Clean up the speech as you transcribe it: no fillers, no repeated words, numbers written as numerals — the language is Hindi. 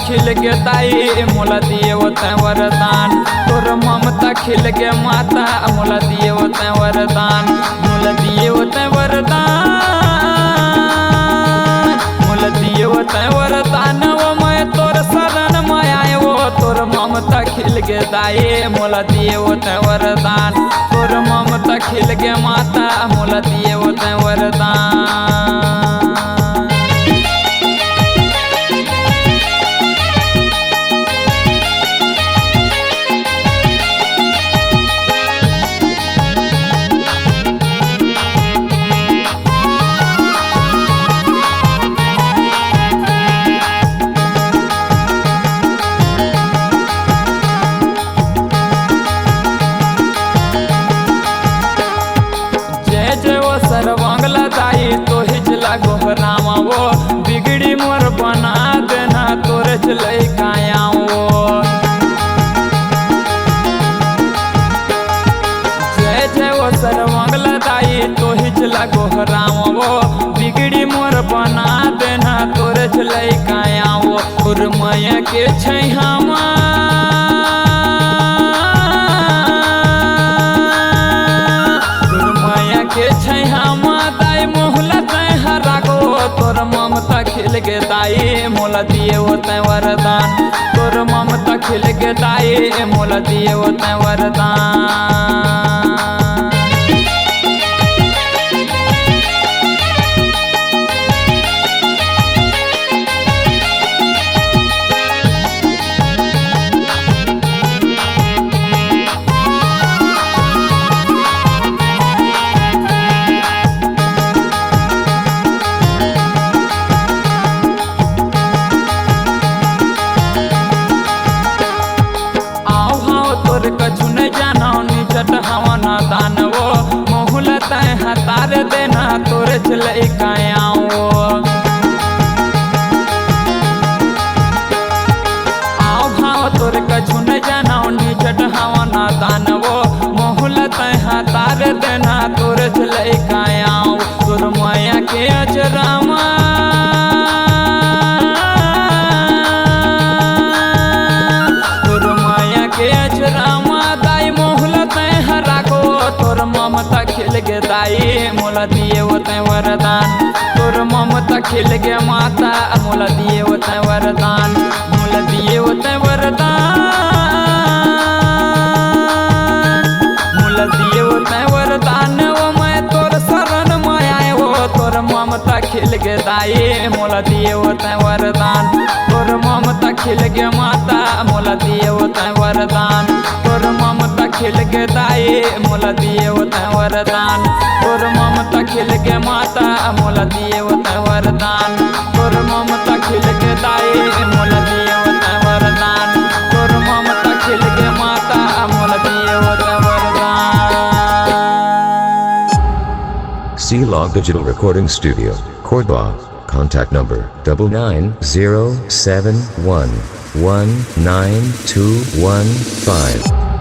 खिल के दाई मोला दिए होते वरदान। तोर ममता खिल के माता मोला दिए होते वरदान। मोला दिए होते वरदान, मोला दिए होते वरदान। वो मैं तोर शरण में आए वो तोर ममता खिल के दाई मोला दिए होते वरदान। तोर ममता खिल के माता मोला दिए होते वरदान। सर्वांगला दाई तो हिचला गोहरावा वो बिगड़ी मोर बना देना तोरे चले काया वो। जय जय वो सर्वांगला दाई तो हिचला गोहरावा वो बिगड़ी मोर बना देना तोरे चले काया वो। और माया के छैहामा के छैहामा दाई मोहला तय हरा गो तोर ममता खिल के दाई मोला दिए होते वरदान। तोर ममता खिल के दाई मोला दिए होते वरदान। कछु न जाना निचट हवा ना दान वो मोहला तय हतार देना तोरे चले काया वो। आओ भाव तोरे कछु न जाना निचट हवा ना दान वो मोहला तय हतार देना तोरे चले काया वो। तोर माया के अजरामा ममता खिल के दाई मोला दिए होते वरदान। तोर ममता खिल के माता मोला दिए होते वरदान। मोला दिए होते वरदान, मोला दिए होते वरदान। वो मैं तोर शरण में आए वो तोर ममता खिल के दाई मोला दिए होते वरदान। तोर ममता खिल के माता मोला दिए होते वरदान। तोर ममता खिल के दाई मोला दिए होते वरदान। तोर ममता खिल के माता मोला दिए होते वरदान। तोर ममता खिल के दाई मोला दिए होते वरदान। तोर ममता खिल के माता मोला दिए होते वरदान। C-Log Digital Recording Studio, Cordoba. Contact number 9907119215.